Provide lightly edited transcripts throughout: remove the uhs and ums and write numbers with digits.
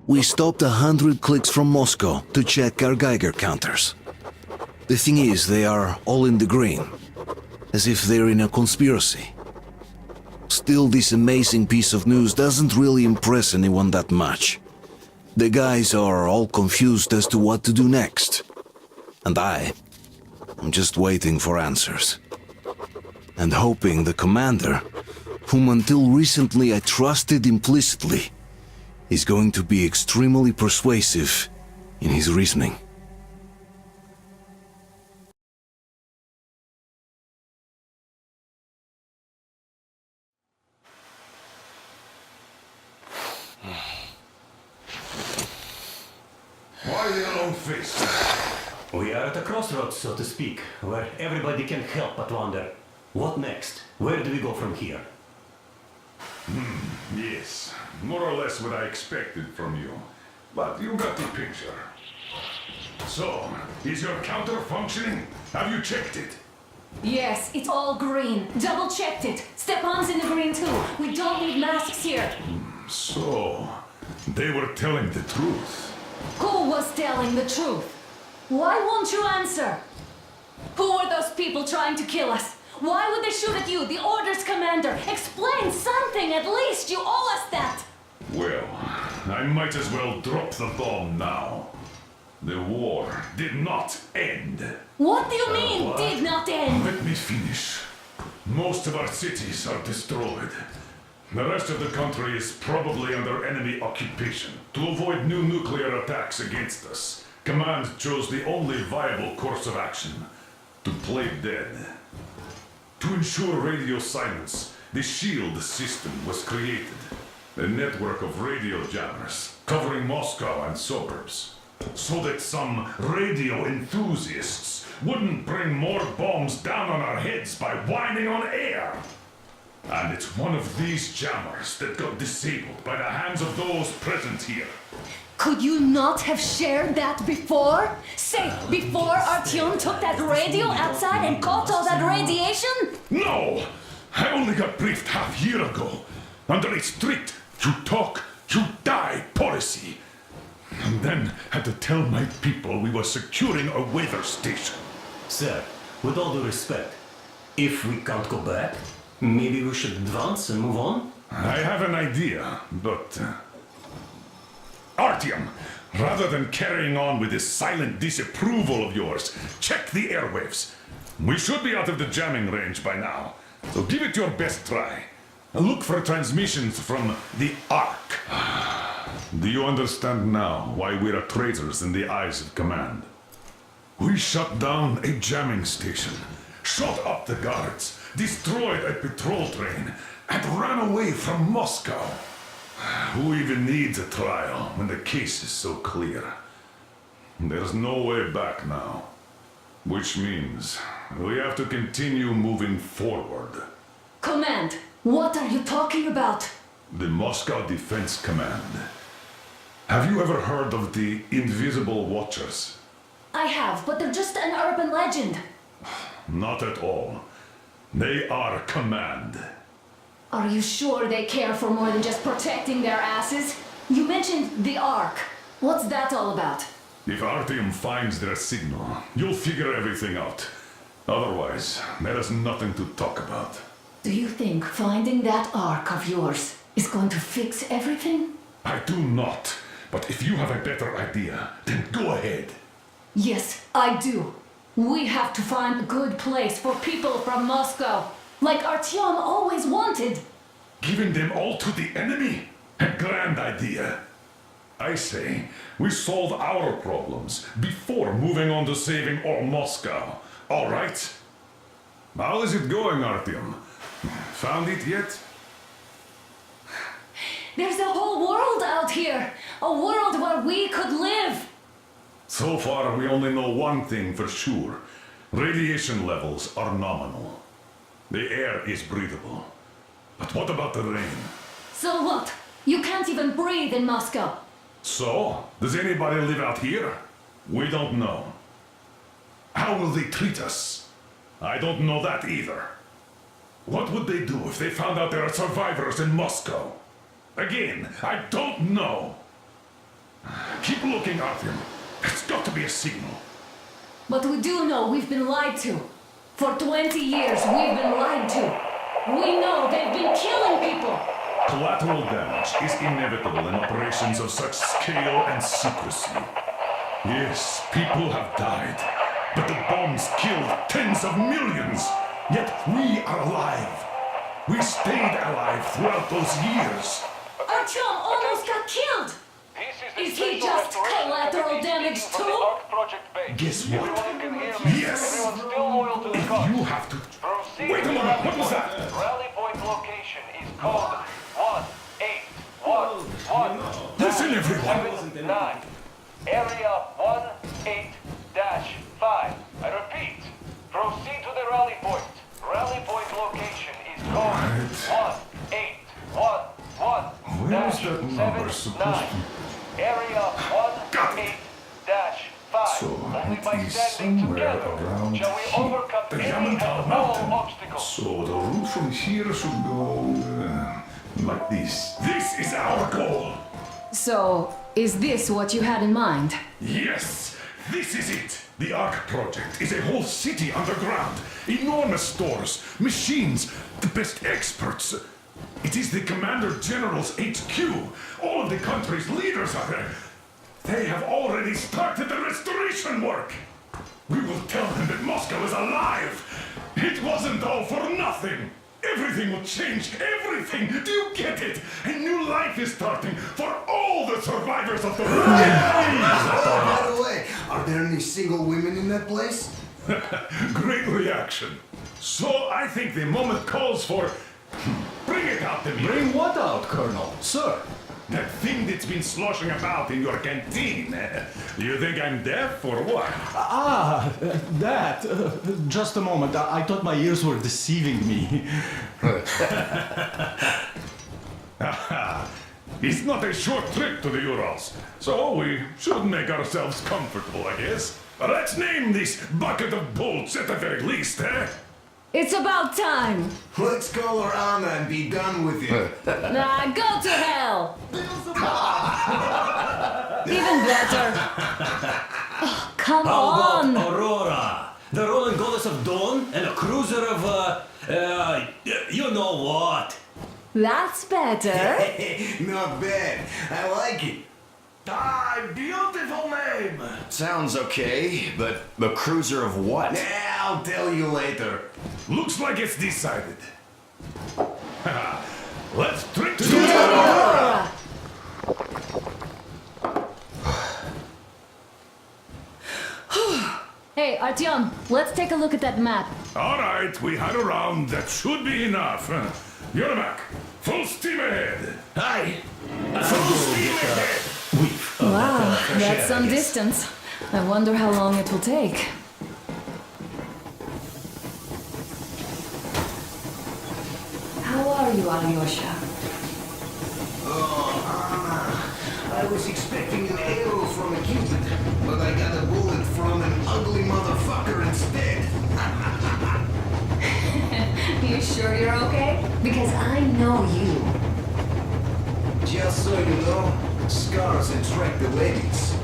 We stopped 100 clicks from Moscow to check our Geiger counters. The thing is, they are all in the green, as if they're in a conspiracy. Still, this amazing piece of news doesn't really impress anyone that much. The guys are all confused as to what to do next. And I'm just waiting for answers. And hoping the commander, whom until recently I trusted implicitly, is going to be extremely persuasive in his reasoning. Why the long face? We are at a crossroads, so to speak, where everybody can help but wonder, what next? Where do we go from here? Yes, more or less what I expected from you. But you got the picture. So, is your counter functioning? Have you checked it? Yes, it's all green. Double-checked it. Stepan's in the green too. We don't need masks here. So, they were telling the truth. Who was telling the truth? Why won't you answer? Who were those people trying to kill us? Why would they shoot at you, the Order's commander? Explain something, at least! You owe us that! Well, I might as well drop the bomb now. The war did not end. What do you mean, What? did not end? Let me finish. Most of our cities are destroyed. The rest of the country is probably under enemy occupation. To avoid new nuclear attacks against us, Command chose the only viable course of action: to play dead. To ensure radio silence, the SHIELD system was created. A network of radio jammers covering Moscow and suburbs. So that some radio enthusiasts wouldn't bring more bombs down on our heads by whining on air. And it's one of these jammers that got disabled by the hands of those present here. Could you not have shared that before? Say, before Artyom took that radio outside and caught all that radiation? No! I only got briefed half year ago. Under a strict, you talk, you die policy. And then had to tell my people we were securing a weather station. Sir, with all due respect, if we can't go back, maybe we should advance and move on? I have an idea, but... Artyom, rather than carrying on with this silent disapproval of yours, check the airwaves. We should be out of the jamming range by now, so give it your best try. Look for transmissions from the Ark. Do you understand now why we're traitors in the eyes of Command? We shut down a jamming station, shot up the guards, destroyed a patrol train, and ran away from Moscow. Who even needs a trial when the case is so clear? There's no way back now. Which means we have to continue moving forward. Command, what are you talking about? The Moscow Defense Command. Have you ever heard of the Invisible Watchers? I have, but they're just an urban legend. Not at all. They are Command. Are you sure they care for more than just protecting their asses? You mentioned the Ark. What's that all about? If Artyom finds their signal, you'll figure everything out. Otherwise, there is nothing to talk about. Do you think finding that Ark of yours is going to fix everything? I do not. But if you have a better idea, then go ahead. Yes, I do. We have to find a good place for people from Moscow, like Artyom always wanted. Giving them all to the enemy? A grand idea. I say, we solve our problems before moving on to saving all Moscow. All right? How is it going, Artyom? Found it yet? There's a whole world out here. A world where we could live. So far, we only know one thing for sure. Radiation levels are nominal. The air is breathable. But what about the rain? So what? You can't even breathe in Moscow. So, does anybody live out here? We don't know. How will they treat us? I don't know that either. What would they do if they found out there are survivors in Moscow? Again, I don't know. Keep looking, Artyom. That's got to be a signal. But we do know we've been lied to. For 20 years, we've been lied to. We know they've been killing people. Collateral damage is inevitable in operations of such scale and secrecy. Yes, people have died, but the bombs killed tens of millions. Yet we are alive. We stayed alive throughout those years. Artyom almost got killed. Is he just collateral damage too? Guess what? Yes! If you have to... Wait a moment, what was that? Rally point location is code 1811. Listen, everyone! 9. Area 18-5. I repeat, proceed to the rally point. Rally point location is code 1811. Where is that number supposed to... Area Got it. 18-5. So, Only by it is standing somewhere together around shall we here. overcome The any and Yamantau all Mountain. obstacles. So the route from here should go... like this. This is our goal! So, is this what you had in mind? Yes, this is it. The Ark Project is a whole city underground. Enormous stores, machines, the best experts. It is the Commander General's HQ. All of the country's leaders are there. They have already started the restoration work. We will tell them that Moscow is alive. It wasn't all for nothing. Everything will change, everything! Do you get it? A new life is starting for all the survivors of the By the way, are there any single women in that place? Great reaction. So I think the moment calls for... Bring it out to me. Bring what out, Colonel? Sir? That thing that's been sloshing about in your canteen. You think I'm deaf or what? That. Just a moment. I thought my ears were deceiving me. It's not a short trip to the Urals, so we should make ourselves comfortable, I guess. Let's name this bucket of bolts at the very least, eh? It's about time. Let's call her Anna and be done with it. Nah, go to hell. Even better. Oh, come How on. about Aurora? The rolling goddess of dawn and a cruiser of, you know what? That's better. Not bad. I like it. Ah, beautiful name! Sounds okay, but the cruiser of what? I'll tell you later. Looks like it's decided. Let's drink to Aurora. Hey, Artyom, let's take a look at that map. All right, we had a round. That should be enough. You're back. Full steam ahead. Hi! Full steam ahead. Wow, that's some distance. I wonder how long it will take. How are you, Alyosha? Oh, Anna. I was expecting an arrow from a cupid, but I got a bullet from an ugly motherfucker instead. You sure you're okay? Because I know you. Just so you know, scars attract the ladies.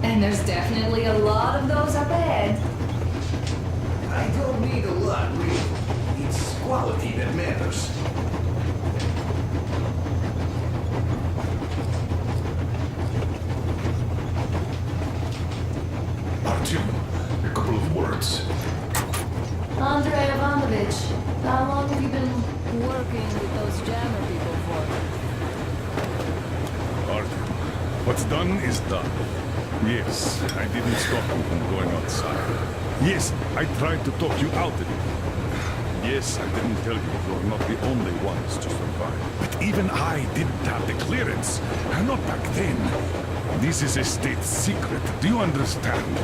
And there's definitely a lot of those up ahead. I don't need a lot, really. It's quality that matters. Artyom, a couple of words. Andrei Ivanovich, how long have you been working with those jammer people for? Artyom, what's done is done. Yes, I didn't stop you from going outside. Yes, I tried to talk you out of it. Yes, I didn't tell you you're not the only ones to survive. But even I didn't have the clearance. Not back then. This is a state secret. Do you understand?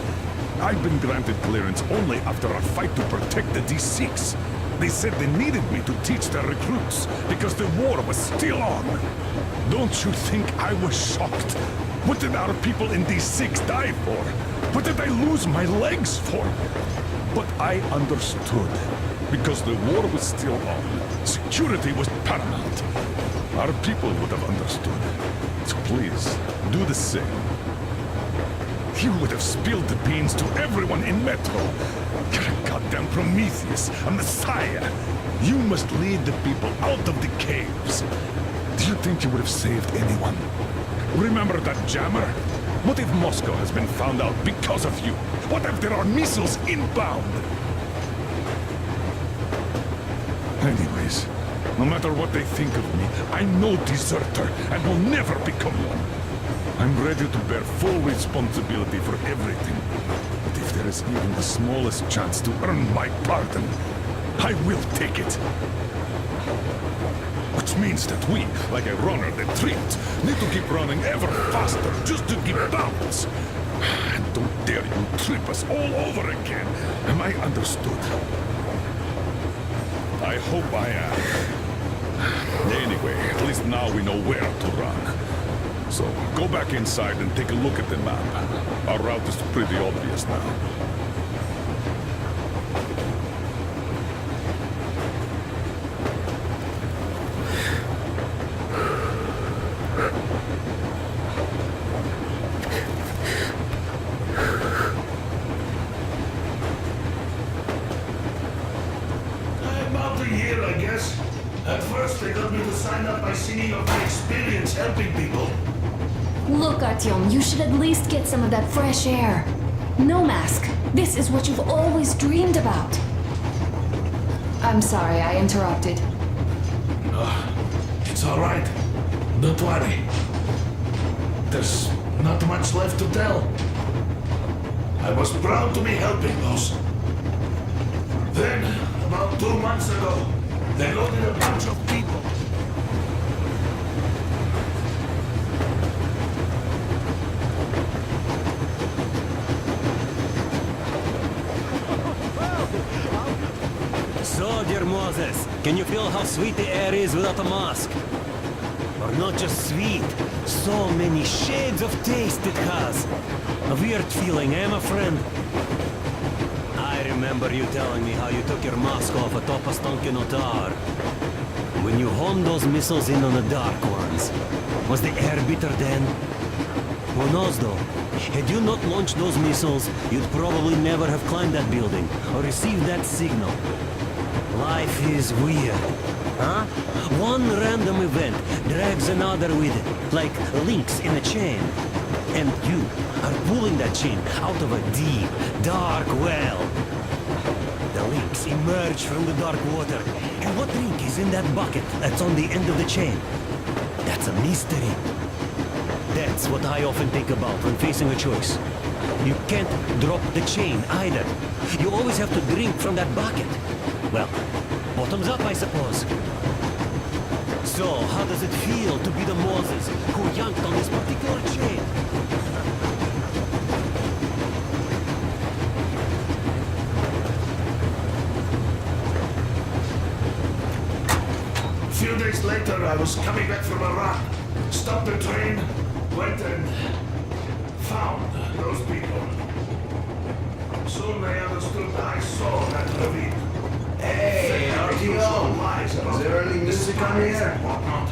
I've been granted clearance only after a fight to protect the D6. They said they needed me to teach their recruits because the war was still on. Don't you think I was shocked? What did our people in D6 die for? What did I lose my legs for? But I understood. Because the war was still on. Security was paramount. Our people would have understood. Coach, please, do the same. You would have spilled the beans to everyone in Metro. You're a goddamn Prometheus, a messiah. You must lead the people out of the caves. Do you think you would have saved anyone? Remember that jammer? What if Moscow has been found out because of you? What if there are missiles inbound? Anyways, no matter what they think of me, I'm no deserter and will never become one. I'm ready to bear full responsibility for everything. But if there is even the smallest chance to earn my pardon, I will take it. Which means that we, like a runner that tripped, need to keep running ever faster just to keep balance. And don't dare you trip us all over again. Am I understood? I hope I am. Anyway, at least now we know where to run. So, go back inside and take a look at the map. Our route is pretty obvious now. About a year, I guess. At first, they got me to sign up by singing of my experience helping people. Look, Artyom, you should at least get some of that fresh air. No mask. This is what you've always dreamed about. I'm sorry, I interrupted. It's all right. Don't worry. There's not much left to tell. I was proud to be helping those. Then, about 2 months ago, they loaded a bunch of people. So, dear Moses, can you feel how sweet the air is without a mask? Or not just sweet, so many shades of taste it has. A weird feeling, eh, my friend? I remember you telling me how you took your mask off atop a Stankino tower. When you homed those missiles in on the Dark Ones, was the air bitter then? Who knows though? Had you not launched those missiles, you'd probably never have climbed that building or received that signal. Life is weird, huh? One random event drags another with it, like links in a chain. And you are pulling that chain out of a deep, dark well. The links emerge from the dark water. And what link is in that bucket that's on the end of the chain? That's a mystery. That's what I often think about when facing a choice. You can't drop the chain either. You always have to drink from that bucket. Well, bottoms up, I suppose. So, how does it feel to be the Moses who yanked on this particular chain? A few days later, I was coming back from a run. Stopped the train, went and found those people. Soon they understood I saw that ravine. Hey, RTO! Is there any music on here? Whatnot.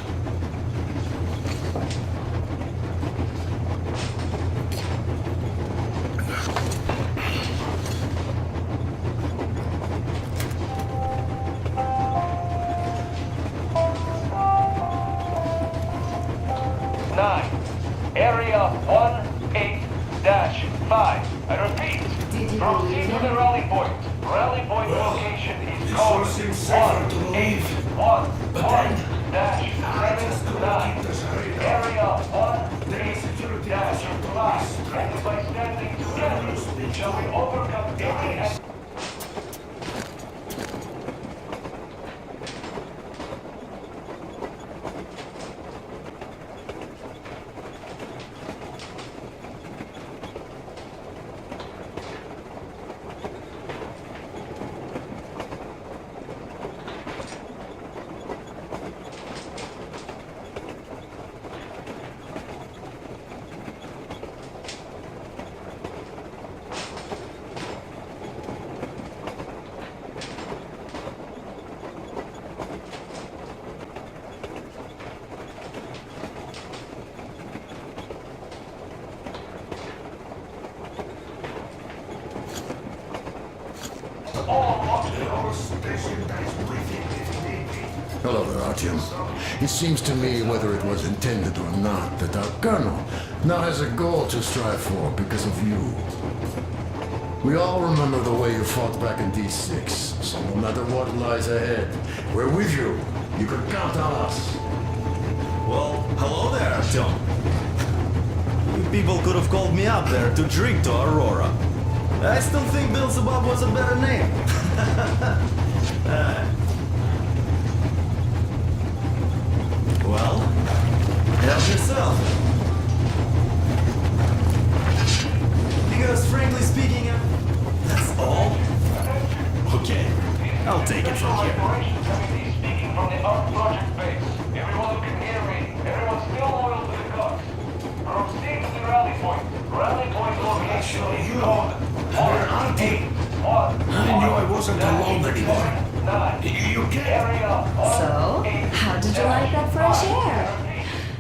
Area 18-5. I repeat, proceed to the rally point. Rally point location is It code sure seems safer to believe. 181-79. Area 18-5. And by standing together, shall we overcome any... Hello there, Artyom. It seems to me, whether it was intended or not, that our colonel now has a goal to strive for because of you. We all remember the way you fought back in D6, so no matter what lies ahead, we're with you. You can count on us. Well, hello there, Artyom. You people could have called me up there to drink to Aurora. I still think Beelzebub was a better name. Well, help yourself. Because frankly speaking, that's all. Okay, I'll take it from here. Operations Committee speaking from the Ark Project base. Everyone who can hear me, everyone's still loyal to the cause. Proceed to the rally point. Rally point location is code 181. I knew I wasn't alone anymore. You can't. Area So, how did you like that fresh air?